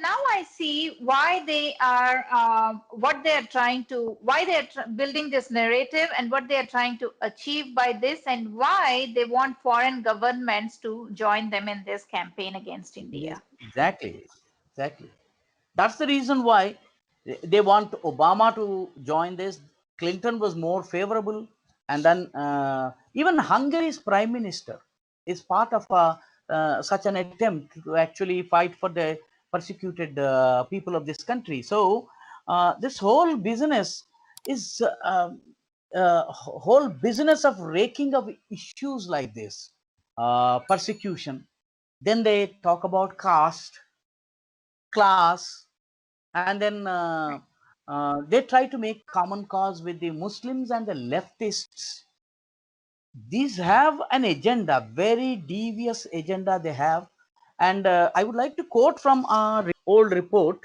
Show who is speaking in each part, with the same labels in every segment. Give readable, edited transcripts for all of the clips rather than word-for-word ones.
Speaker 1: now I see why they are, what they are trying to, why they are building this narrative and what they are trying to achieve by this, and why they want foreign governments to join them in this campaign against
Speaker 2: Yes,
Speaker 1: India.
Speaker 2: exactly, exactly. That's the reason why they want Obama to join this. Clinton was more favorable, and then even Hungary's prime minister is part of such an attempt to actually fight for the persecuted people of this country. So this whole business is whole business of raking of issues like this, persecution. Then they talk about caste, class, and then they try to make common cause with the Muslims and the leftists. These have an agenda, very devious agenda they have. And I would like to quote from our old report.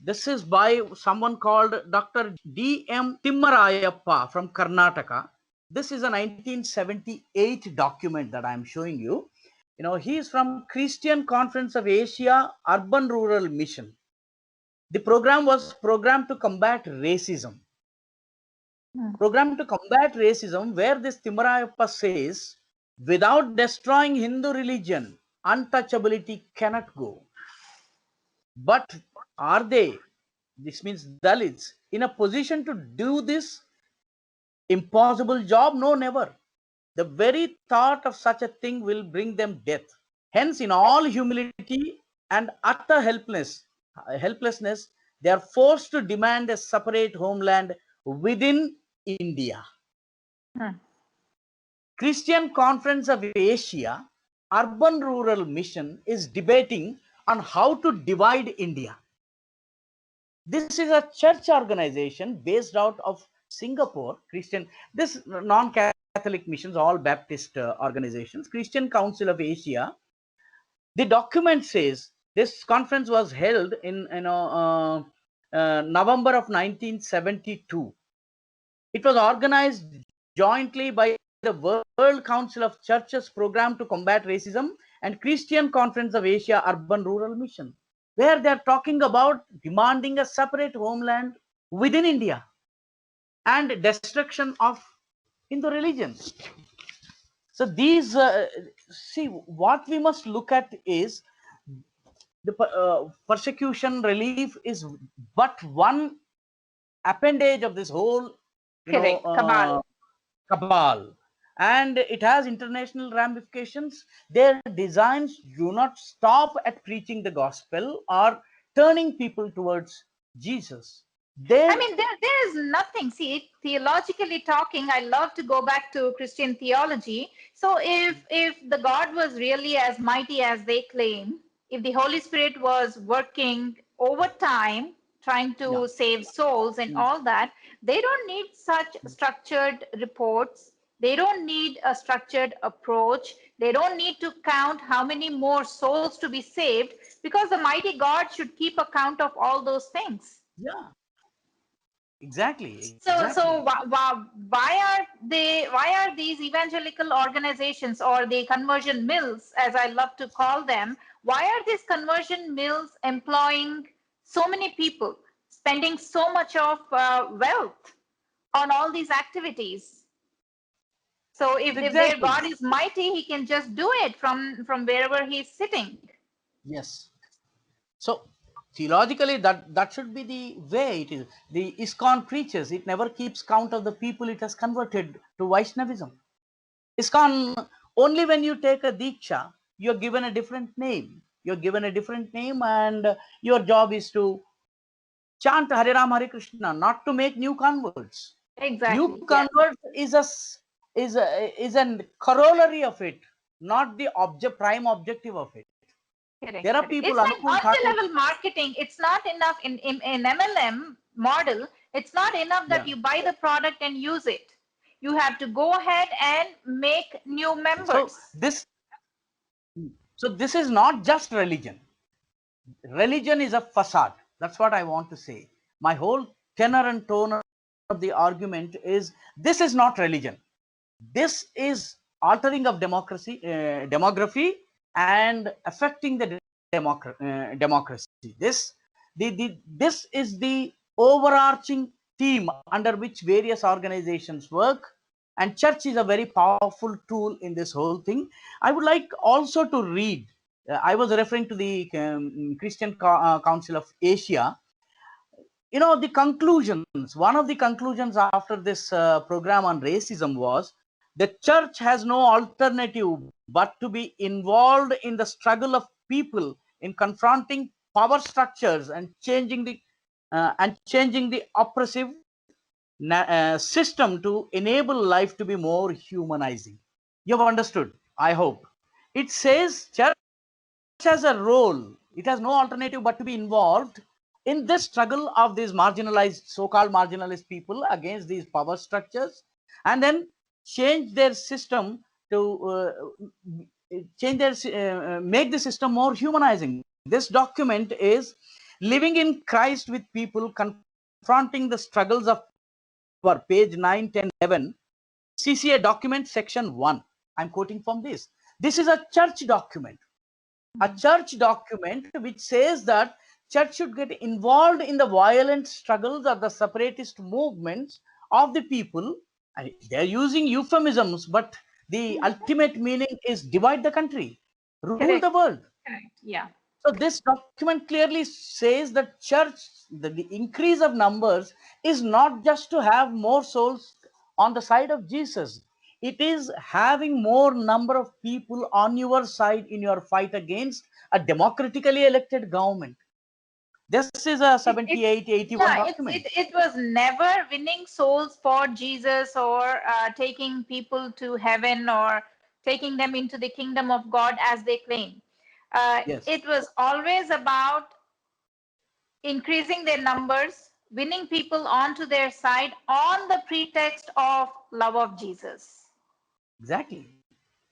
Speaker 2: This is by someone called Dr. D.M. Timmarayappa from Karnataka. This is a 1978 document that I am showing you. You know, he is from Christian Conference of Asia Urban Rural Mission. The program was programmed to combat racism. Program to combat racism, where this Timarayappa says, without destroying Hindu religion, untouchability cannot go. But are they, this means Dalits, in a position to do this impossible job? No, never. The very thought of such a thing will bring them death. Hence, in all humility and utter helplessness, they are forced to demand a separate homeland within India.
Speaker 1: Hmm.
Speaker 2: Christian Conference of Asia Urban Rural Mission is debating on how to divide India. This is a church organization based out of Singapore, Christian, this non-Catholic missions, all Baptist organizations, Christian Council of Asia. The document says this conference was held in November of 1972. It was organized jointly by the World Council of Churches Program to Combat Racism and Christian Conference of Asia Urban Rural Mission, where they are talking about demanding a separate homeland within India and destruction of Hindu religion. So these, see, what we must look at is the persecution relief is but one appendage of this whole, you know,
Speaker 1: Correct. Cabal.
Speaker 2: cabal, and it has international ramifications. Their designs do not stop at preaching the gospel or turning people towards Jesus.
Speaker 1: I
Speaker 2: Their
Speaker 1: mean, there is nothing. See, theologically talking, I love to go back to Christian theology. So, if the God was really as mighty as they claim, if the Holy Spirit was working overtime, trying
Speaker 2: yeah,
Speaker 1: to save souls and all that, they don't need such structured reports. They don't need a structured approach. They don't need to count how many more souls to be saved, because the mighty God should keep account of all those things.
Speaker 2: yeah, exactly,
Speaker 1: So
Speaker 2: exactly.
Speaker 1: why are these evangelical organizations, or the conversion mills, as I love to call them, why are these conversion mills employing so many people, spending so much of wealth on all these activities? So if their
Speaker 2: Exactly.
Speaker 1: God is mighty, he can just do it from wherever he's sitting.
Speaker 2: Yes. So theologically, that should be the way it is. The ISKCON preaches it never keeps count of the people it has converted to Vaishnavism. ISKCON, only when you take a Diksha, you're given a different name. You're given a different name, and your job is to chant Hare Ram Hare Krishna, not to make new converts. New
Speaker 1: Exactly. Yeah.
Speaker 2: converts is a corollary of it, not the prime objective of it. There
Speaker 1: Correct,
Speaker 2: are
Speaker 1: correct.
Speaker 2: people,
Speaker 1: It's like
Speaker 2: Anupul Thakur.
Speaker 1: multi-level marketing. It's not enough in MLM model. It's not enough that
Speaker 2: Yeah.
Speaker 1: you buy the product and use it. You have to go ahead and make new
Speaker 2: So
Speaker 1: members.
Speaker 2: this is not just religion. Religion is a facade. That's what I want to say. My whole tenor and tone of the argument is this is not religion. This is altering of democracy, demography, and affecting the democracy. This is the overarching theme under which various organizations work, and church is a very powerful tool in this whole thing. I would like also to read. I was referring to the Christian Council of Asia. The conclusions, one of the conclusions after this program on racism was the church has no alternative but to be involved in the struggle of people in confronting power structures and changing the oppressive system to enable life to be more humanizing. You have understood, I hope. It says church has a role. It has no alternative but to be involved in this struggle of these marginalized, so-called marginalized people against these power structures, and then change their system to make the system more humanizing. This document is living in Christ with people confronting the struggles of power. Page 9, 10, 11. CCA document section 1. I'm quoting from this. This is a church document, a church document which says that church should get involved in the violent struggles of the separatist movements of the people. They're using euphemisms, but the ultimate meaning is divide the country, rule the
Speaker 1: Correct.
Speaker 2: world.
Speaker 1: Correct. Yeah.
Speaker 2: So this document clearly says that church, the increase of numbers is not just to have more souls on the side of Jesus. It is having more number of people on your side in your fight against a democratically elected government. This is a
Speaker 1: It
Speaker 2: 78, 81
Speaker 1: yeah,
Speaker 2: document.
Speaker 1: it was never winning souls for Jesus or taking people to heaven or taking them into the kingdom of God as they claim.
Speaker 2: Yes,
Speaker 1: It was always about increasing their numbers, winning people onto their side on the pretext of love of Jesus.
Speaker 2: exactly.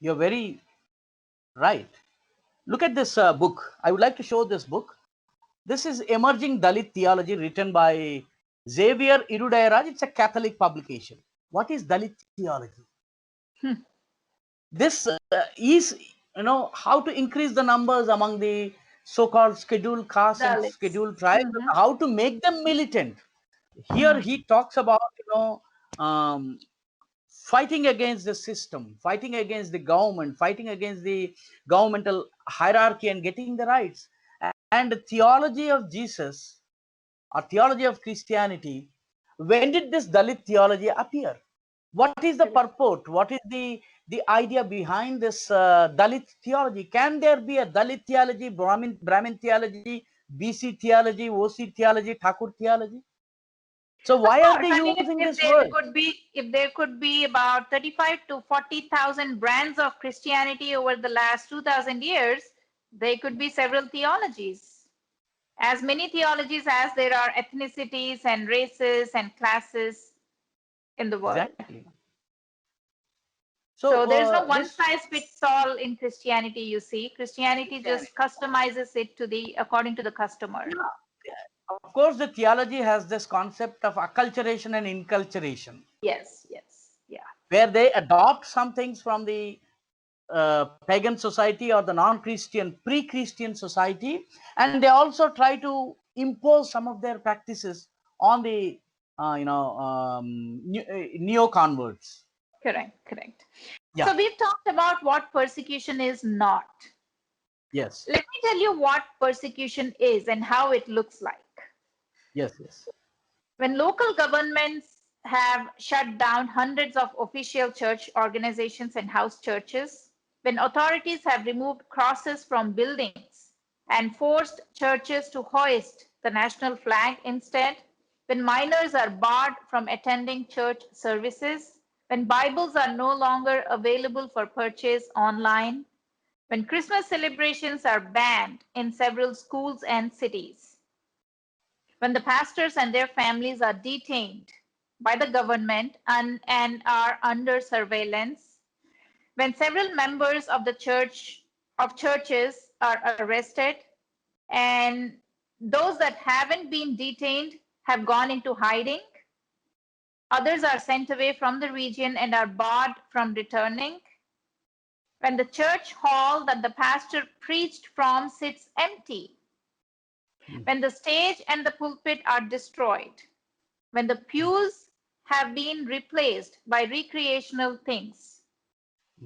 Speaker 2: You're very right. Look at this book. I would like to show this book. This is Emerging Dalit Theology, written by Xavier Irudairaj. It's a Catholic publication. What is Dalit theology?
Speaker 1: Hmm.
Speaker 2: This is, how to increase the numbers among the so-called scheduled castes and
Speaker 1: Dalits.
Speaker 2: scheduled tribes,
Speaker 1: Mhm.
Speaker 2: how to make them militant. Here
Speaker 1: Mhm.
Speaker 2: he talks about, fighting against the system, fighting against the government, fighting against the governmental hierarchy and getting the rights. And the theology of Jesus or theology of Christianity, when did this Dalit theology appear? What is the
Speaker 1: Correct.
Speaker 2: purport? What is the idea behind this Dalit theology? Can there be a Dalit theology, Brahmin theology, BC theology, OC theology, Thakur theology? So
Speaker 1: Of
Speaker 2: why are
Speaker 1: course,
Speaker 2: they
Speaker 1: I mean,
Speaker 2: using
Speaker 1: if
Speaker 2: this
Speaker 1: there
Speaker 2: word?
Speaker 1: could be if there could be about 35 to 40,000 brands of Christianity over the last 2,000 years, there could be several theologies. As many theologies as there are ethnicities and races and classes in the world.
Speaker 2: Exactly. So
Speaker 1: So there's no one
Speaker 2: this
Speaker 1: size fits all in Christianity, you see. Christianity just customizes it to the according to the customer.
Speaker 2: Of course, the theology has this concept of acculturation and inculturation,
Speaker 1: Yes, yes, yeah,
Speaker 2: where they adopt some things from the pagan society or the non-Christian, pre-Christian society, and they also try to impose some of their practices on the neo converts.
Speaker 1: correct, correct.
Speaker 2: Yeah.
Speaker 1: So we've talked about what persecution is not.
Speaker 2: Yes.
Speaker 1: Let me tell you what persecution is and how it looks like.
Speaker 2: Yes. Yes.
Speaker 1: When local governments have shut down hundreds of official church organizations and house churches, when authorities have removed crosses from buildings and forced churches to hoist the national flag instead, when minors are barred from attending church services, when Bibles are no longer available for purchase online, when Christmas celebrations are banned in several schools and cities, when the pastors and their families are detained by the government and are under surveillance, when several members of the churches are arrested, and those that haven't been detained have gone into hiding, others are sent away from the region and are barred from returning, when the church hall that the pastor preached from sits empty, when the stage and the pulpit are destroyed, when the pews have been replaced by recreational things,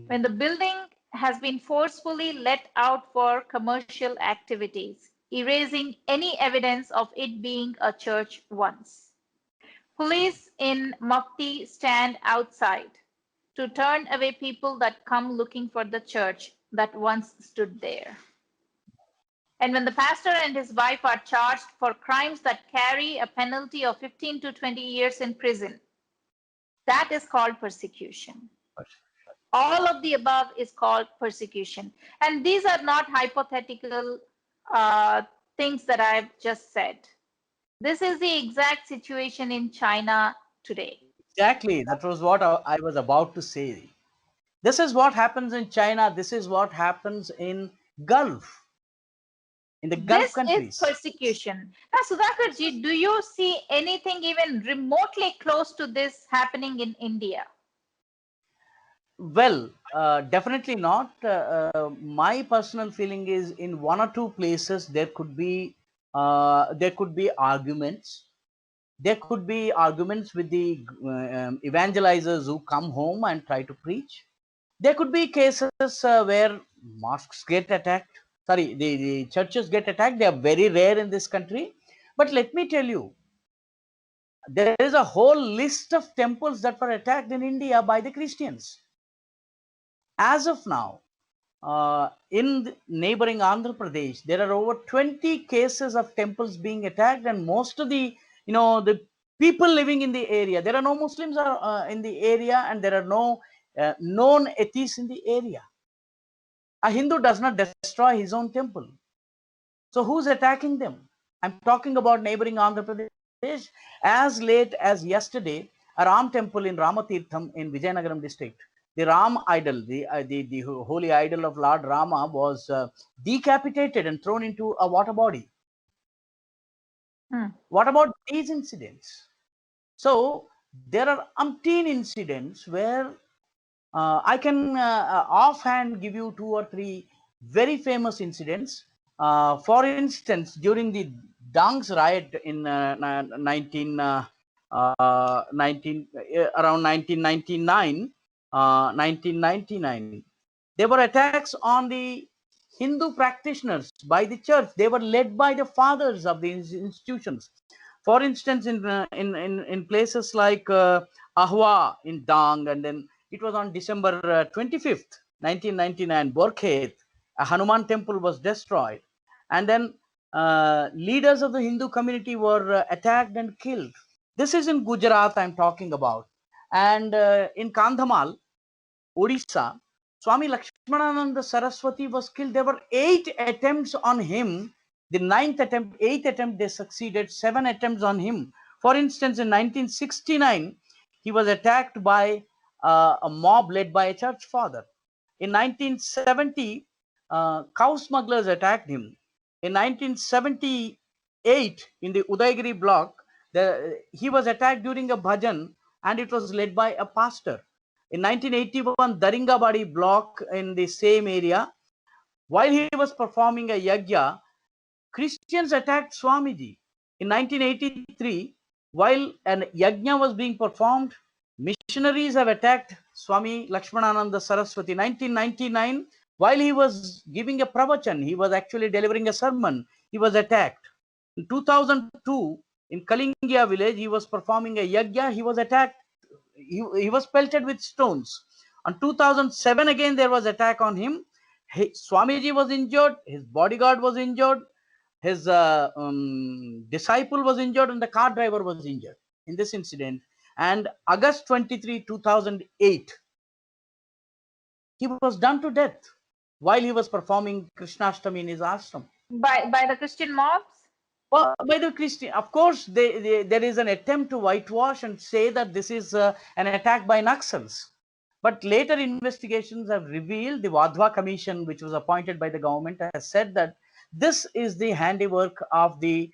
Speaker 1: when the building has been forcefully let out for commercial activities, erasing any evidence of it being a church once. Police in Mukti stand outside to turn away people that come looking for the church that once stood there. And when the pastor and his wife are charged for crimes that carry a penalty of 15 to 20 years in prison, that is called persecution. All of the above is called persecution. And these are not hypothetical uh, things that I've just said. This is the exact situation in China today.
Speaker 2: Exactly. That was what I was about to say. This is what happens in China. This is what happens in Gulf, in the Gulf
Speaker 1: This is
Speaker 2: countries.
Speaker 1: persecution. Now, Sudhakarji, do you see anything even remotely close to this happening in India?
Speaker 2: Well, definitely not. My personal feeling is in one or two places there could be arguments. There could be arguments with the evangelizers who come home and try to preach. There could be cases where mosques get attacked. Sorry, the churches get attacked. They are very rare in this country. But let me tell you, there is a whole list of temples that were attacked in India by the Christians. As of now, in the neighboring Andhra Pradesh, there are over 20 cases of temples being attacked, and most of the people living in the area, there are no Muslims in the area, and there are no known atheists in the area. A Hindu does not destroy his own temple. So who's attacking them? I'm talking about neighboring Andhra Pradesh. As late as yesterday, a Ram temple in Ramatirtham in Vijayanagaram district, the Ram idol, the holy idol of Lord Rama was decapitated and thrown into a water body.
Speaker 1: Hmm.
Speaker 2: What about these incidents? So there are umpteen incidents where I can offhand give you two or three very famous incidents. For instance, during the Dang's riot in 1999, there were attacks on the Hindu practitioners by the church. They were led by the fathers of these institutions. For instance, in places like Ahwa in Dang, and then it was on December 25th, 1999, Borkhet, a Hanuman temple was destroyed. And then leaders of the Hindu community were attacked and killed. This is in Gujarat I'm talking about. And in Kandhamal, Odisha, Swami Lakshmanananda Saraswati was killed. There were 8 attempts on him. The ninth attempt, eighth attempt, they succeeded. 7 attempts on him. For instance, in 1969, he was attacked by a mob led by a church father. In 1970, cow smugglers attacked him. In 1978, in the Udaigiri block, he was attacked during a bhajan, and it was led by a pastor. In 1981, Daringabadi block in the same area, while he was performing a yajna, Christians attacked Swamiji. In 1983, while an yajna was being performed, missionaries have attacked Swami Lakshmanananda Saraswati. 1999, while he was giving a pravachan, he was actually delivering a sermon, he was attacked. In 2002, in Kalingia village, he was performing a yajna, he was attacked, he was pelted with stones. On 2007, again there was attack on him. Swamiji was injured, his bodyguard was injured, his disciple was injured, and the car driver was injured in this incident. And August 23, 2008, he was done to death while he was performing Krishnashtami in his ashram.
Speaker 1: By the Christian mobs?
Speaker 2: Well, by the Christian, of course, there is an attempt to whitewash and say that this is an attack by Naxals. But later investigations have revealed, the Wadhwa Commission, which was appointed by the government, has said that this is the handiwork of a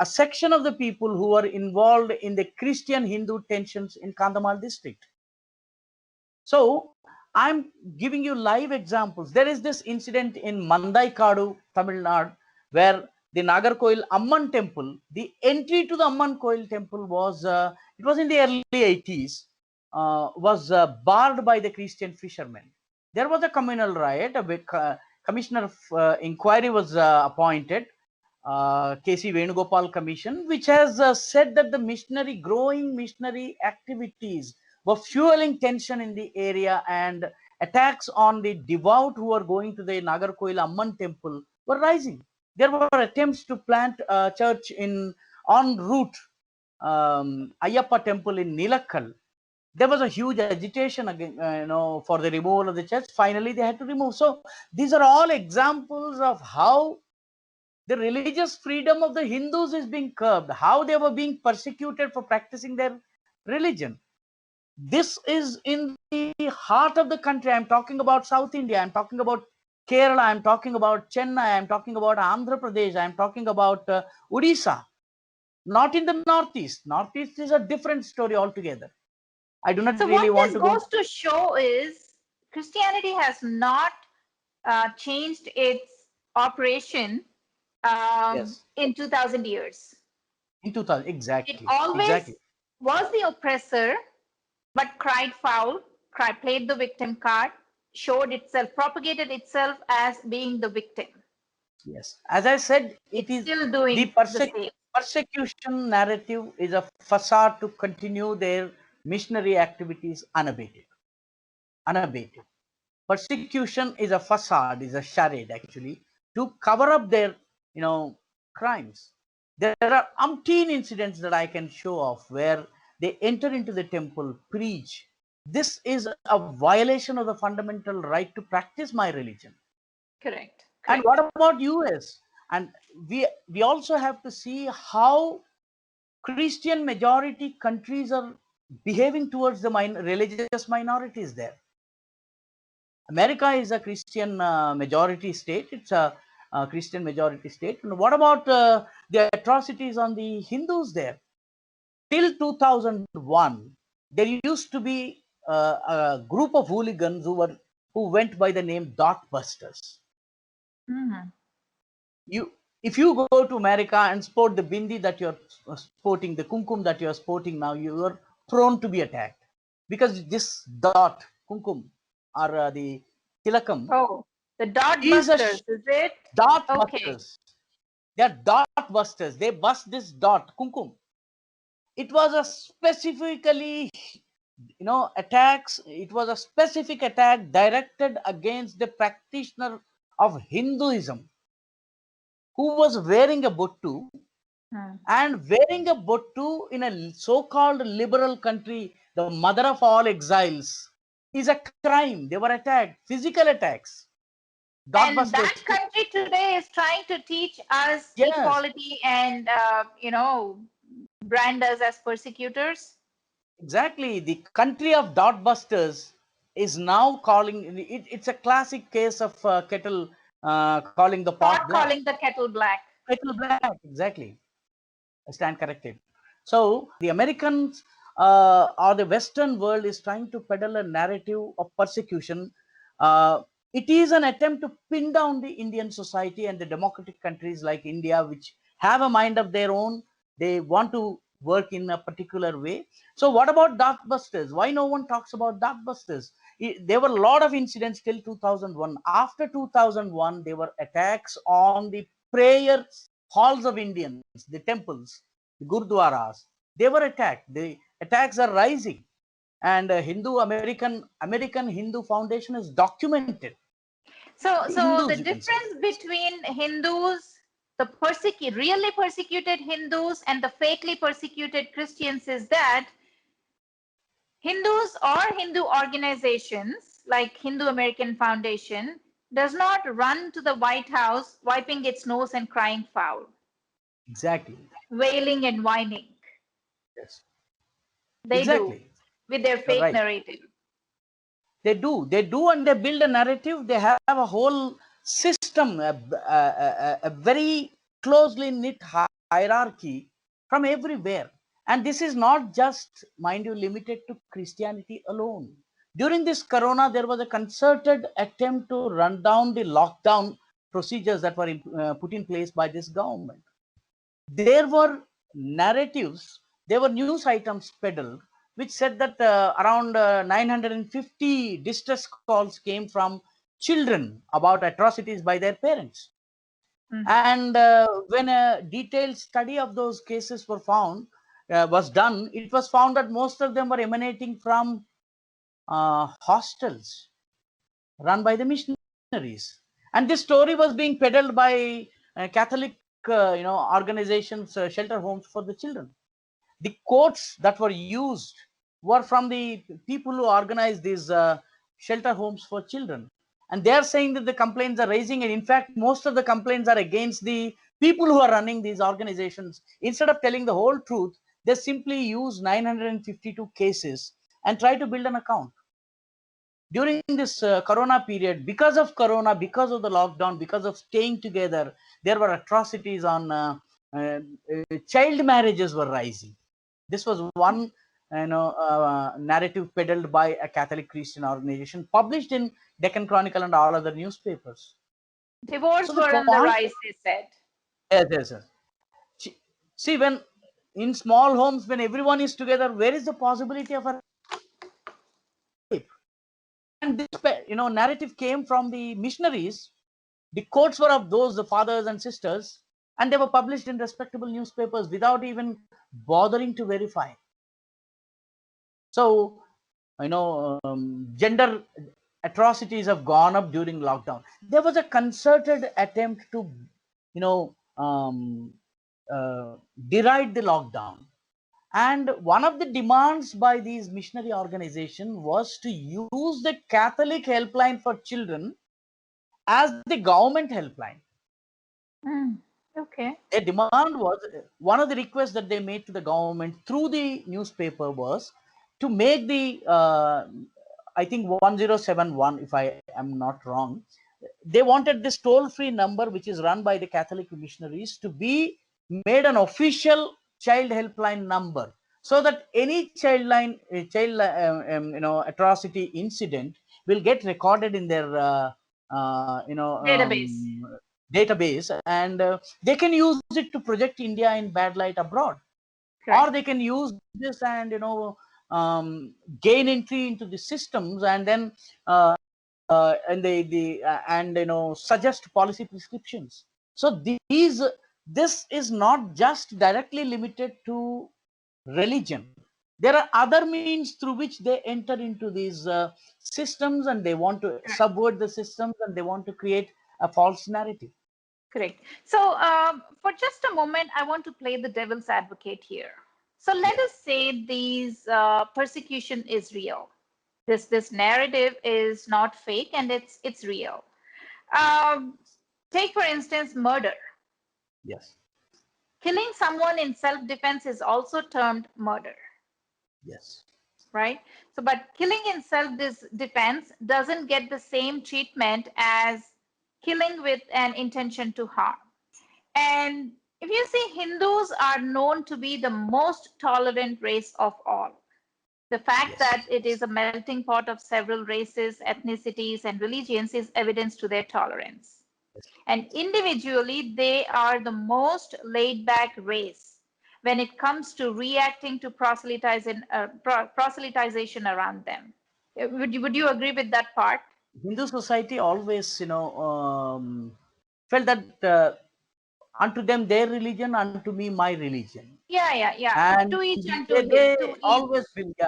Speaker 2: section of the people who are involved in the Christian-Hindu tensions in Kandhamal district. So I'm giving you live examples. There is this incident in Mandaikadu, Tamil Nadu, where the Nagarkoil Amman temple, the entry to the Amman Koil temple was, it was in the early 80s, was barred by the Christian fishermen. There was a communal riot. A big, commissioner of inquiry was appointed, KC Venugopal Commission, which has said that the growing missionary activities were fueling tension in the area, and attacks on the devout who are going to the Nagarkoil Amman temple were rising. There were attempts to plant a church in en route Ayyappa temple in Nilakkal. There was a huge agitation again, for the removal of the church. Finally, they had to remove. So these are all examples of how the religious freedom of the Hindus is being curbed, how they were being persecuted for practicing their religion. This is in the heart of the country. I'm talking about South India, I'm talking about Kerala, I'm talking about Chennai, I'm talking about Andhra Pradesh, I'm talking about Odisha, not in the Northeast. Northeast is a different story altogether. I do not
Speaker 1: So
Speaker 2: really
Speaker 1: what
Speaker 2: want
Speaker 1: this
Speaker 2: to go.
Speaker 1: goes to show is Christianity has not changed its operation
Speaker 2: Yes,
Speaker 1: in 2000 years.
Speaker 2: in 2000,
Speaker 1: It
Speaker 2: exactly, exactly.
Speaker 1: always was the oppressor, but cried foul, played the victim card, showed itself, propagated itself as being the victim.
Speaker 2: Yes, as I said, it
Speaker 1: It's
Speaker 2: is
Speaker 1: still
Speaker 2: the
Speaker 1: doing the same.
Speaker 2: persecution narrative is a facade to continue their missionary activities unabated. Unabated. Persecution is a facade, is a charade actually, to cover up their, crimes. There are umpteen incidents that I can show off where they enter into the temple, preach. This is a violation of the fundamental right to practice my religion.
Speaker 1: Correct.
Speaker 2: And what
Speaker 1: Correct.
Speaker 2: about US? And we also have to see how Christian majority countries are behaving towards the religious minorities there. America is a Christian majority state. It's a Christian majority state. And what about the atrocities on the Hindus there? Till 2001, there used to be a group of hooligans who went by the name Dot Busters.
Speaker 1: Mhm.
Speaker 2: You, if you go to America and sport the bindi that you're sporting, the kumkum that you're sporting now, you are prone to be attacked, because this dot kumkum, or the tilakam,
Speaker 1: Oh, the dot
Speaker 2: is a
Speaker 1: busters, is it?
Speaker 2: dot
Speaker 1: Okay.
Speaker 2: busters. They are dot busters. They bust this dot kumkum. It was a specifically, attacks. It was a specific attack directed against the practitioner of Hinduism who was wearing a bottu.
Speaker 1: Hmm.
Speaker 2: And wearing a bottu in a so-called liberal country, the mother of all exiles, is a crime. They were attacked, physical attacks, dot
Speaker 1: And
Speaker 2: busters.
Speaker 1: that country today is trying to teach us
Speaker 2: Yes,
Speaker 1: equality and, brand us as persecutors.
Speaker 2: exactly. The country of dot busters is now calling it. It's a classic case of kettle calling the pot
Speaker 1: Pot
Speaker 2: black.
Speaker 1: calling the kettle black.
Speaker 2: Kettle black, exactly. I stand corrected. So the Americans or the Western world is trying to peddle a narrative of persecution. It is an attempt to pin down the Indian society and the democratic countries like India, which have a mind of their own. They want to work in a particular way. So, what about Darkbusters? Why no one talks about Darkbusters? There were a lot of incidents till 2001. After 2001, there were attacks on the prayer halls of Indians, the temples, the gurdwaras. They were attacked. The attacks are rising, and Hindu American Hindu Foundation has documented the
Speaker 1: So
Speaker 2: Hindus.
Speaker 1: the
Speaker 2: You can say
Speaker 1: difference between Hindus, the really persecuted Hindus, and the fakely persecuted Christians is that Hindus or Hindu organizations like Hindu American Foundation does not run to the White House wiping its nose and crying foul,
Speaker 2: exactly.
Speaker 1: wailing and whining.
Speaker 2: Yes,
Speaker 1: They do
Speaker 2: exactly.
Speaker 1: with their
Speaker 2: You're
Speaker 1: fake
Speaker 2: right.
Speaker 1: narrative.
Speaker 2: They do, and they build a narrative. They have a whole system, a very closely knit hierarchy from everywhere. And this is not just, mind you, limited to Christianity alone. During this corona, there was a concerted attempt to run down the lockdown procedures that were put in place by this government. There were narratives, there were news items peddled, which said that around 950 distress calls came from children about atrocities by their parents.
Speaker 1: Mm.
Speaker 2: And when a detailed study of those cases was done, it was found that most of them were emanating from hostels run by the missionaries. And this story was being peddled by Catholic, organizations, shelter homes for the children. The quotes that were used were from the people who organized these shelter homes for children. And they are saying that the complaints are raising, and in fact, most of the complaints are against the people who are running these organizations. Instead of telling the whole truth, they simply use 952 cases and try to build an account. During this corona period, because of corona, because of the lockdown, because of staying together, there were atrocities on child marriages were rising. This was one narrative peddled by a Catholic Christian organization, published in Deccan Chronicle and all other newspapers. So
Speaker 1: Divorce
Speaker 2: the
Speaker 1: were on the
Speaker 2: point,
Speaker 1: rise, they said.
Speaker 2: yes, yes, yes. See, when in small homes, when everyone is together, where is the possibility of a rape? And this narrative came from the missionaries. The quotes were of those, the fathers and sisters, and they were published in respectable newspapers without even bothering to verify. So, gender atrocities have gone up during lockdown. There was a concerted attempt to, you know, um, uh, deride the lockdown. And one of the demands by these missionary organizations was to use the Catholic helpline for children as the government helpline.
Speaker 1: Mm. Okay.
Speaker 2: Their demand was, one of the requests that they made to the government through the newspaper was to make the, I think 1071, if I am not wrong, they wanted this toll free number, which is run by the Catholic missionaries, to be made an official child helpline number, so that any atrocity incident will get recorded in their
Speaker 1: Database.
Speaker 2: database, and they can use it to project India in bad light abroad, or they
Speaker 1: Correct.
Speaker 2: can use this and gain entry into the systems, and then and they and suggest policy prescriptions. So this is not just directly limited to religion. There are other means through which they enter into these systems, and they want to
Speaker 1: Correct.
Speaker 2: subvert the systems, and they want to create a false narrative.
Speaker 1: Correct. So, for just a moment, I want to play the devil's advocate here. So, let
Speaker 2: Yes.
Speaker 1: us say these persecution is real. This narrative is not fake, and it's real. Um, Take for instance murder.
Speaker 2: Yes.
Speaker 1: Killing someone in self-defense is also termed murder,
Speaker 2: Yes.
Speaker 1: right? So, but killing in self-defense doesn't get the same treatment as killing with an intention to harm. And if you see, Hindus are known to be the most tolerant race of all. The fact
Speaker 2: Yes.
Speaker 1: that it is a melting pot of several races, ethnicities, and religions is evidence to their tolerance. And individually, they are the most laid back race when it comes to reacting to proselytization around them. Would you agree with that part?
Speaker 2: Hindu society always, felt that unto them their religion, unto me my religion,
Speaker 1: Yeah, yeah, yeah.
Speaker 2: and
Speaker 1: To each unto
Speaker 2: they
Speaker 1: his,
Speaker 2: always will, yeah,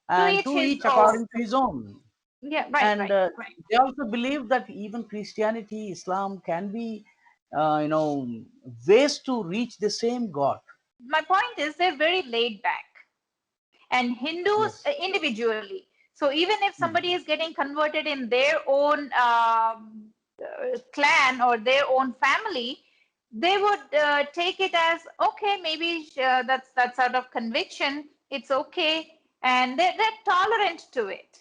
Speaker 1: to
Speaker 2: and
Speaker 1: each
Speaker 2: to
Speaker 1: his
Speaker 2: each
Speaker 1: own.
Speaker 2: according to his own.
Speaker 1: Yeah, right,
Speaker 2: And
Speaker 1: right, right.
Speaker 2: they also believe that even Christianity, Islam can be, uh, you know, ways to reach the same God.
Speaker 1: My point is they're very laid back. And Hindus
Speaker 2: Yes.
Speaker 1: individually. So even if somebody is getting converted in their own clan or their own family, they would take it as okay, maybe that's out of conviction. It's okay, and they're tolerant to it.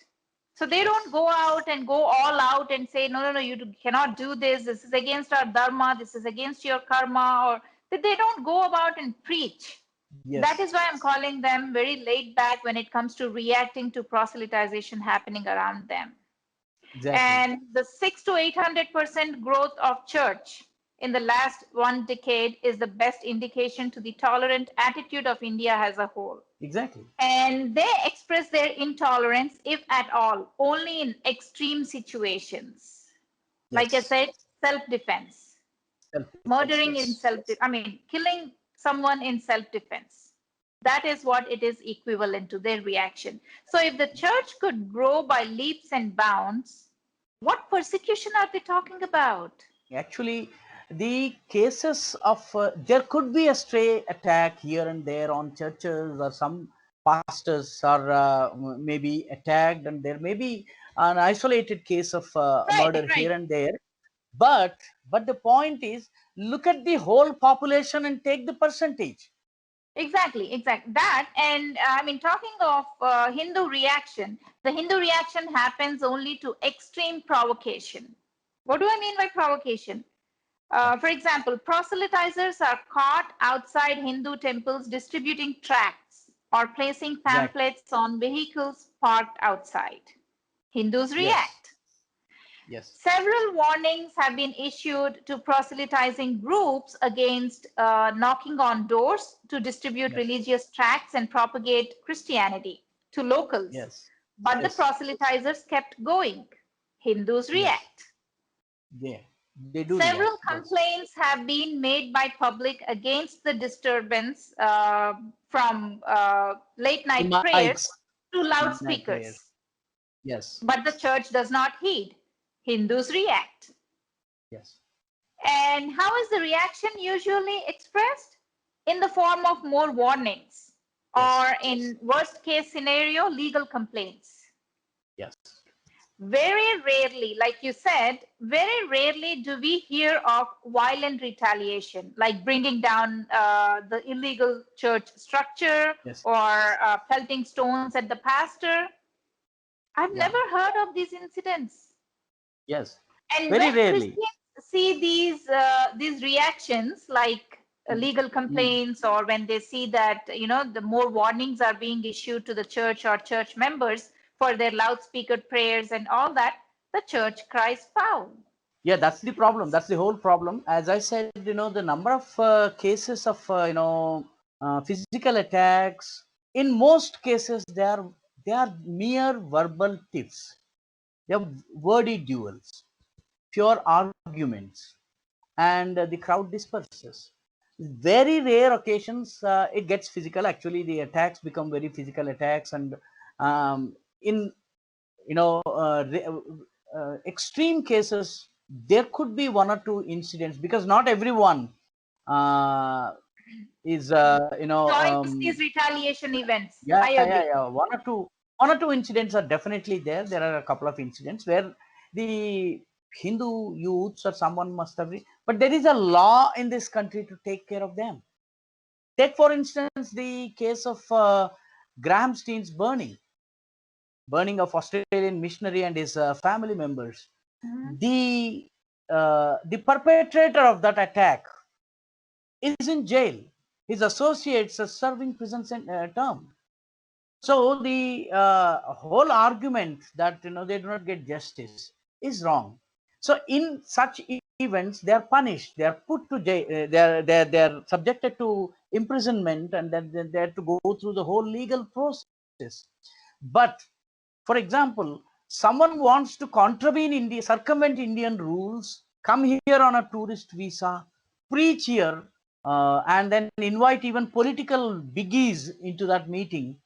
Speaker 1: So they don't
Speaker 2: Yes.
Speaker 1: go out and go all out and say, no, no, no, you cannot do this. This is against our dharma. This is against your karma. Or they don't go about and preach. That
Speaker 2: Yes,
Speaker 1: is why I'm calling them very laid back when it comes to reacting to proselytization happening around them.
Speaker 2: exactly.
Speaker 1: And the 6 to 800% growth of church in the last 1 decade is the best indication to the tolerant attitude of India as a whole.
Speaker 2: Exactly.
Speaker 1: And they express their intolerance, if at all, only in extreme situations. Like I
Speaker 2: Yes.
Speaker 1: said, self-defense,
Speaker 2: Self-defense.
Speaker 1: murdering in
Speaker 2: Yes.
Speaker 1: self, I mean, killing someone in self-defense. That is what it is equivalent to their reaction. So if the church could grow by leaps and bounds, what persecution are they talking about?
Speaker 2: Actually, the cases of there could be a stray attack here and there on churches, or some pastors are maybe attacked, and there may be an isolated case of
Speaker 1: Right,
Speaker 2: murder
Speaker 1: right.
Speaker 2: here and there. But the point is, look at the whole population and take the percentage.
Speaker 1: Exactly, exactly. That, and I mean, talking of Hindu reaction, the Hindu reaction happens only to extreme provocation. What do I mean by provocation?
Speaker 2: Yeah,
Speaker 1: For example, proselytizers are caught outside Hindu temples distributing tracts or placing
Speaker 2: exactly.
Speaker 1: pamphlets on vehicles parked outside. Hindus
Speaker 2: Yes,
Speaker 1: react.
Speaker 2: yes,
Speaker 1: Several warnings have been issued to proselytizing groups against knocking on doors to distribute
Speaker 2: yes,
Speaker 1: religious tracts and propagate Christianity to locals.
Speaker 2: yes,
Speaker 1: But the
Speaker 2: yes,
Speaker 1: proselytizers kept going. Hindus
Speaker 2: yes.
Speaker 1: react.
Speaker 2: They do react.
Speaker 1: Several
Speaker 2: Yes.
Speaker 1: complaints have been made by public against the disturbance from late
Speaker 2: The
Speaker 1: night
Speaker 2: mics,
Speaker 1: prayers to
Speaker 2: midnight prayer.
Speaker 1: loudspeakers.
Speaker 2: Yes,
Speaker 1: But the church does not heed. Hindus react.
Speaker 2: yes,
Speaker 1: And how is the reaction usually expressed? In the form of more warnings,
Speaker 2: yes,
Speaker 1: or in worst case scenario, legal complaints.
Speaker 2: yes,
Speaker 1: Very rarely, like you said, very rarely do we hear of violent retaliation, like bringing down the illegal church structure
Speaker 2: yes,
Speaker 1: or pelting stones at the pastor. I've
Speaker 2: yeah,
Speaker 1: never heard of these incidents.
Speaker 2: yes.
Speaker 1: And
Speaker 2: Very
Speaker 1: when
Speaker 2: rarely.
Speaker 1: Christians see these reactions, like
Speaker 2: Mm,
Speaker 1: legal
Speaker 2: mm.
Speaker 1: complaints, or when they see that the more warnings are being issued to the church or church members for their loudspeaker prayers and all that, the church cries foul.
Speaker 2: Yeah, that's the problem. That's the whole problem. As I said, the number of cases of physical attacks, in most cases they are mere verbal tiffs. They are wordy duels, pure arguments, and the crowd disperses. Very rare occasions it gets physical. Actually, the attacks become very physical attacks, and in extreme cases there could be one or two incidents, because not everyone uh, is
Speaker 1: Joins these retaliation events.
Speaker 2: yeah,
Speaker 1: I
Speaker 2: yeah,
Speaker 1: agree.
Speaker 2: yeah. One or two incidents are definitely there. There are a couple of incidents where the Hindu youths or someone must have, but there is a law in this country to take care of them. Take for instance the case of Graham Steen's burning of Australian missionary and his family members.
Speaker 1: Mhm.
Speaker 2: The perpetrator of that attack is in jail. His associates are serving prison term. So the whole argument that they do not get justice is wrong. So in such events, they are punished. They are put to jail. They are subjected to imprisonment, and then they have to go through the whole legal process. But for example, someone wants to contravene India, circumvent Indian rules, come here on a tourist visa, preach here, and then invite even political biggies into that meeting.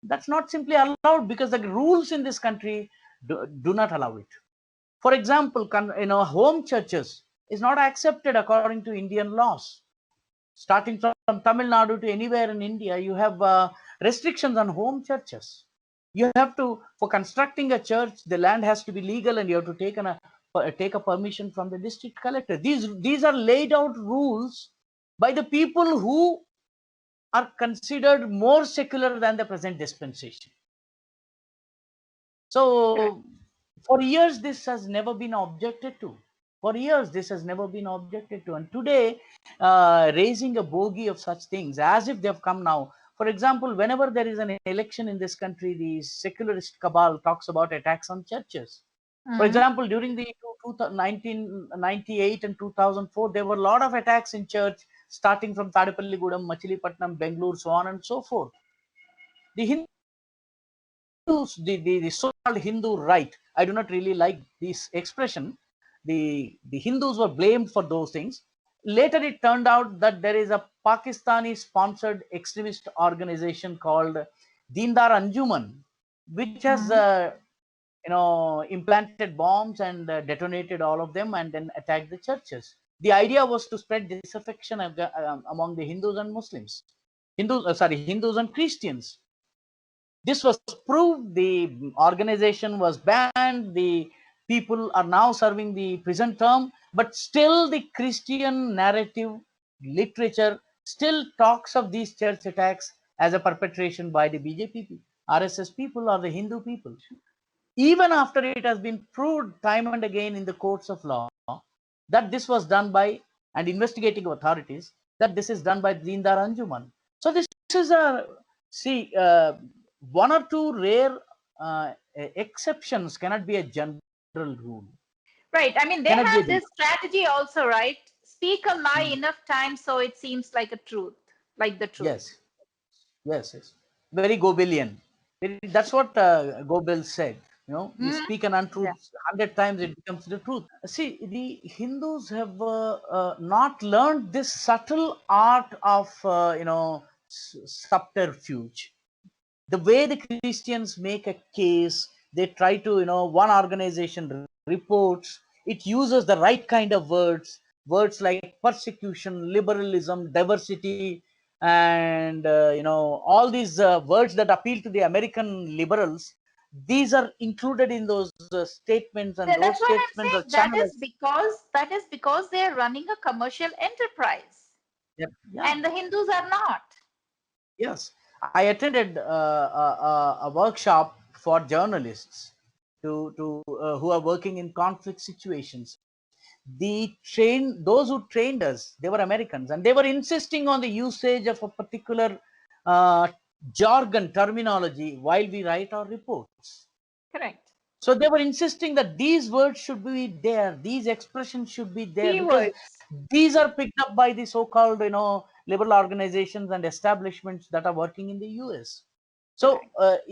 Speaker 2: That's not simply allowed, because the rules in this country do not allow it. For example, home churches is not accepted according to Indian laws. Starting from Tamil Nadu to anywhere in India, you have restrictions on home churches. You have to, for constructing a church, the land has to be legal, and you have to take a permission from the district collector. These are laid out rules by the people who are considered more secular than the present dispensation.
Speaker 1: Correct.
Speaker 2: So, for years, this has never been objected to. For years, this has never been objected to. And today, raising a bogey of such things as if they've come now. For example, whenever there is an election in this country, the secularist cabal talks about attacks on churches. For
Speaker 1: Mm.
Speaker 2: example, during the 1998 and 2004, there were a lot of attacks in church, starting from Tadepalligudam, Machilipatnam, Bangalore, so on and so forth. The Hindus, the so-called Hindu right, I do not really like this expression. The Hindus were blamed for those things. Later, it turned out that there is a Pakistani-sponsored extremist organization called Dindar Anjuman, which has
Speaker 1: Mm.
Speaker 2: implanted bombs and detonated all of them and then attacked the churches. The idea was to spread disaffection among the Hindus and Muslims, Hindus and Christians. This was proved. The organization was banned. The people are now serving the prison term, but still the Christian narrative literature still talks of these church attacks as a perpetration by the BJP, RSS people, or the Hindu people, even after it has been proved time and again in the courts of law that this was done by, and investigating authorities, that this is done by Dindar Anjuman. So this is a, see, one or two rare exceptions cannot be a general rule.
Speaker 1: Right. I mean,
Speaker 2: Cannot
Speaker 1: they
Speaker 2: be a
Speaker 1: have this strategy also, right? Speak a lie
Speaker 2: Mm.
Speaker 1: enough times so it seems like a truth, like the truth.
Speaker 2: Yes, yes. Very Gobelian. That's what Gobel said. You
Speaker 1: Mhm.
Speaker 2: speak an untruth
Speaker 1: Yeah.
Speaker 2: 100 times, it becomes the truth. See, the Hindus have not learned this subtle art of subterfuge. The way the Christians make a case, they try to, one organization reports, it uses the right kind of words like persecution, liberalism, diversity, and all these words that appeal to the American liberals. These are included in those statements, and those
Speaker 1: That's what I'm
Speaker 2: statements are
Speaker 1: saying. That is
Speaker 2: channelized.
Speaker 1: because they are running a commercial enterprise,
Speaker 2: Yep. Yeah.
Speaker 1: and the Hindus are not.
Speaker 2: Yes, I attended a workshop for journalists who are working in conflict situations. Those who trained us, they were Americans, and they were insisting on the usage of a particular uh, jargon terminology while we write our reports.
Speaker 1: Correct.
Speaker 2: So they were insisting that these words should be there, these expressions should be there, because
Speaker 1: Keywords.
Speaker 2: these are picked up by the so-called liberal organizations and establishments that are working in the US. So
Speaker 1: Correct.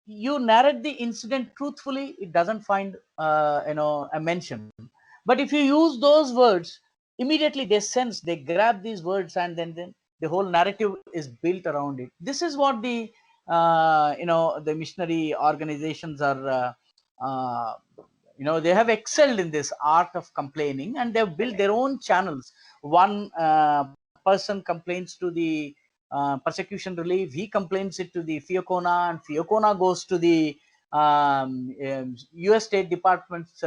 Speaker 2: you narrate the incident truthfully, it doesn't find a mention. But if you use those words, immediately they sense, they grab these words, and then the whole narrative is built around it. This is what the missionary organizations are they have excelled in this art of complaining, and they've built
Speaker 1: Correct.
Speaker 2: their own channels. One person complains to the persecution relief, he complains it to the Fiocona, and Fiocona goes to the US State Department's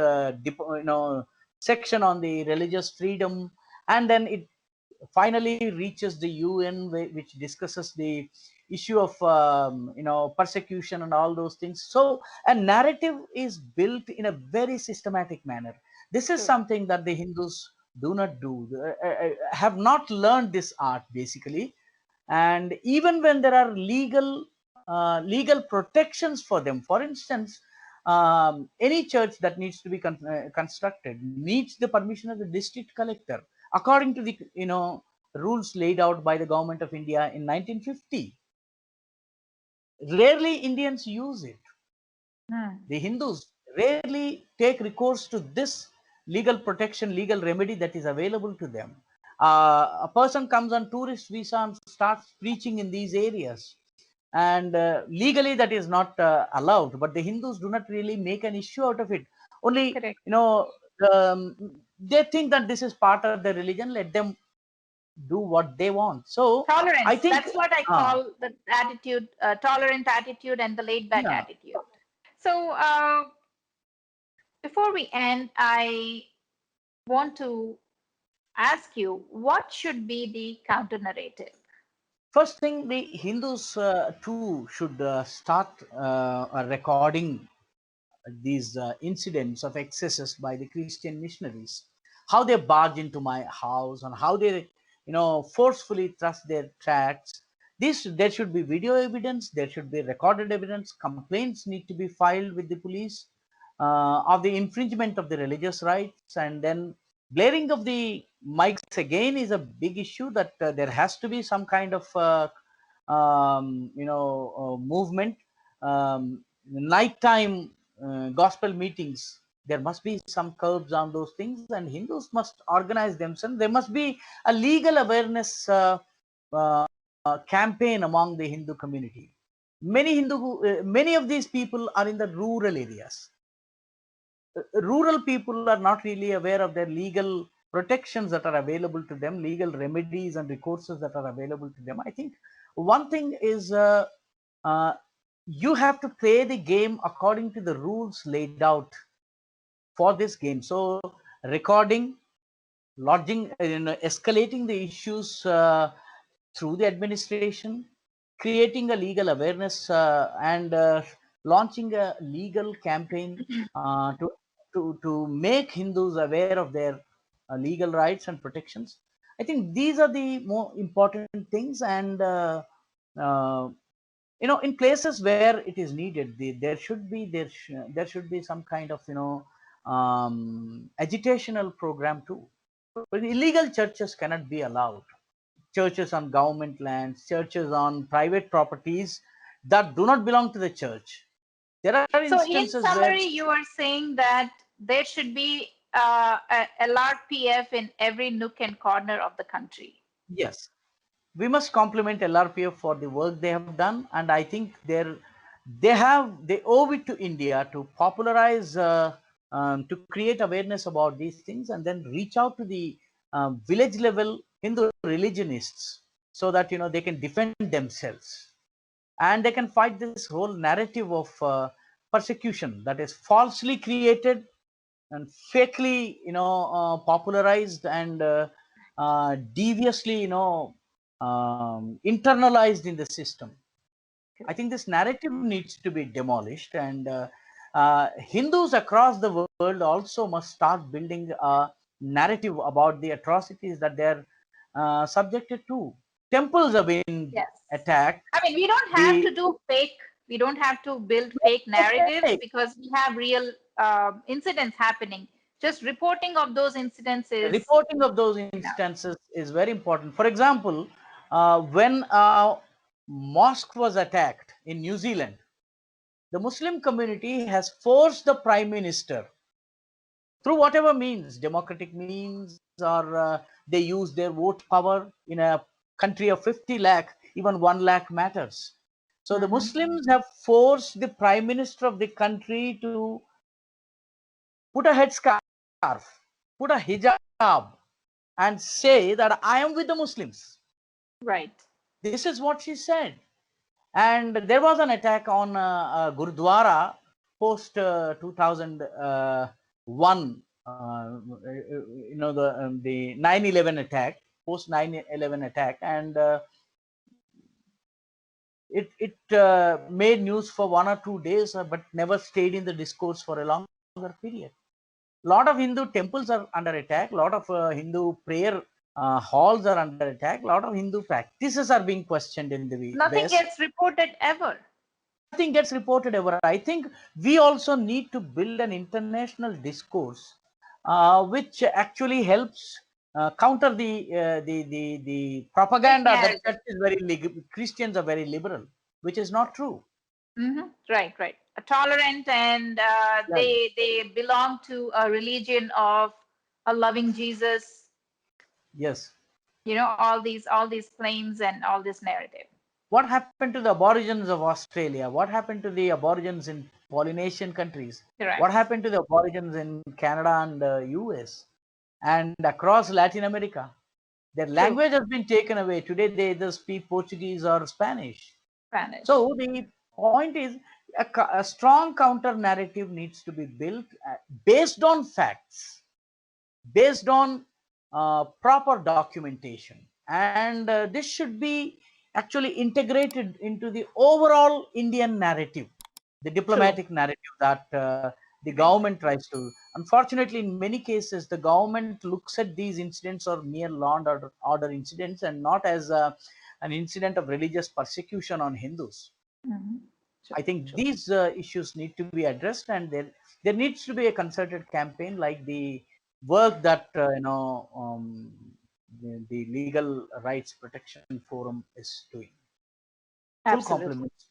Speaker 2: section on the religious freedom, and then it finally reaches the UN, which discusses the issue of persecution and all those things. So a narrative is built in a very systematic manner. This is
Speaker 1: True.
Speaker 2: something that the Hindus do not do, have not learned this art basically. And even when there are legal protections for them, for instance, any church that needs to be constructed needs the permission of the district collector, according to the rules laid out by the government of India in 1950. Rarely Indians use it.
Speaker 1: Hmm.
Speaker 2: The Hindus rarely take recourse to this legal protection, legal remedy that is available to them. A person comes on tourist visa and starts preaching in these areas, and legally that is not allowed. But the Hindus do not really make an issue out of it. Only,
Speaker 1: Correct.
Speaker 2: they think that this is part of their religion. Let them do what they want. So I
Speaker 1: Tolerance.
Speaker 2: think,
Speaker 1: That's what I call the attitude, tolerant attitude, and the laid back
Speaker 2: yeah.
Speaker 1: attitude. So, before we end, I want to ask you what should be the counter narrative?
Speaker 2: First thing, the Hindus too should start recording these incidents of excesses by the Christian missionaries. how they barge into my house and how they, forcefully thrust their tracts. This there should be video evidence, there should be recorded evidence. Complaints need to be filed with the police of the infringement of the religious rights, and then blaring of the mics again is a big issue, that there has to be some kind of movement. Nighttime gospel meetings, there must be some curbs on those things, and Hindus must organize themselves. There must be a legal awareness campaign among the Hindu community. Many of these people are in the rural areas. Rural people are not really aware of their legal protections that are available to them, legal remedies and recourses that are available to them. I think one thing is, uh, you have to play the game according to the rules laid out for this game. So recording, lodging, escalating the issues through the administration, creating a legal awareness, and launching a legal campaign to make Hindus aware of their legal rights and protections. I think these are the more important things, and uh, in places where it is needed, there should be some kind of agitational program too. But illegal churches cannot be allowed. Churches on government lands, churches on private properties that do not belong to the church. There are
Speaker 1: So, in
Speaker 2: instances where,
Speaker 1: summary, you are saying that there should be a LRPF in every nook and corner of the country.
Speaker 2: yes, we must compliment LRPF for the work they have done, and I think they owe it to India to popularize, to create awareness about these things, and then reach out to the village level Hindu religionists, so that they can defend themselves, and they can fight this whole narrative of persecution that is falsely created and fakely popularized, and deviously internalized in the system. I think this narrative needs to be demolished, and Hindus across the world also must start building a narrative about the atrocities that they're subjected to. Temples have been
Speaker 1: Yes.
Speaker 2: attacked.
Speaker 1: I mean, we don't have to
Speaker 2: The
Speaker 1: do fake, we don't have to build fake narratives
Speaker 2: fake
Speaker 1: because we have real incidents happening. Just reporting of those incidents is
Speaker 2: reporting of those
Speaker 1: enough.
Speaker 2: instances is very important. For example, when mosque was attacked in New Zealand, the Muslim community has forced the prime minister, through whatever means, democratic means, or they use their vote power in a country of 50 lakh, even 1 lakh matters. So the
Speaker 1: Mhm.
Speaker 2: Muslims have forced the prime minister of the country to put a headscarf, put a hijab, and say that I am with the Muslims.
Speaker 1: Right.
Speaker 2: This is what she said. And there was an attack on Gurdwara post 2001. The 9/11 attack, post 9/11 attack, and it made news for 1 or 2 days, but never stayed in the discourse for a longer period. A lot of Hindu temples are under attack. A lot of Hindu prayer halls are under attack. A lot of Hindu practices are being questioned in the
Speaker 1: Nothing
Speaker 2: West.
Speaker 1: gets reported ever.
Speaker 2: Nothing gets reported ever. I think we also need to build an international discourse which actually helps counter the
Speaker 1: Fake
Speaker 2: propaganda that
Speaker 1: narrative.
Speaker 2: church is Christians are very liberal, which is not true.
Speaker 1: Right, right. Tolerant, and
Speaker 2: Yeah.
Speaker 1: they belong to a religion of a loving Jesus.
Speaker 2: Yes.
Speaker 1: All these claims and all this narrative.
Speaker 2: What happened to the Aborigines of Australia? What happened to the Aborigines in Polynesian countries? What
Speaker 1: Correct.
Speaker 2: happened to the Aborigines in Canada and US and across Latin America? Their
Speaker 1: True.
Speaker 2: language has been taken away. Today they either speak Portuguese or Spanish.
Speaker 1: Spanish.
Speaker 2: So the point is, a strong counter narrative needs to be built based on facts, based on proper documentation, and this should be actually integrated into the overall Indian narrative, the
Speaker 1: True.
Speaker 2: diplomatic narrative that the
Speaker 1: Right.
Speaker 2: government tries to. Unfortunately, in many cases, the government looks at these incidents or mere law and order incidents and not as an incident of religious persecution on Hindus.
Speaker 1: Mhm. True,
Speaker 2: I think
Speaker 1: true.
Speaker 2: these issues need to be addressed, and there needs to be a concerted campaign like the work that the Legal Rights Protection Forum is doing. Full
Speaker 1: Absolutely.
Speaker 2: compliments.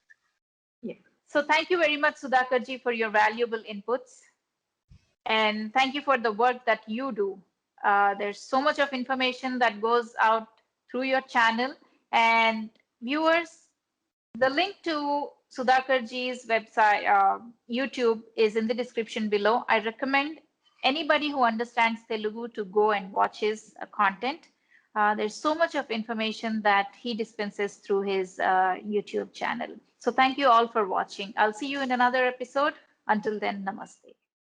Speaker 1: Yeah. So thank you very much, Sudhakar ji, for your valuable inputs. And thank you for the work that you do. There's so much of information that goes out through your channel. And viewers, the link to Sudhakarji's website, YouTube, is in the description below. I recommend anybody who understands Telugu to go and watch his content. There's so much of information that he dispenses through his YouTube channel. So thank you all for watching. I'll see you in another episode. Until then, namaste.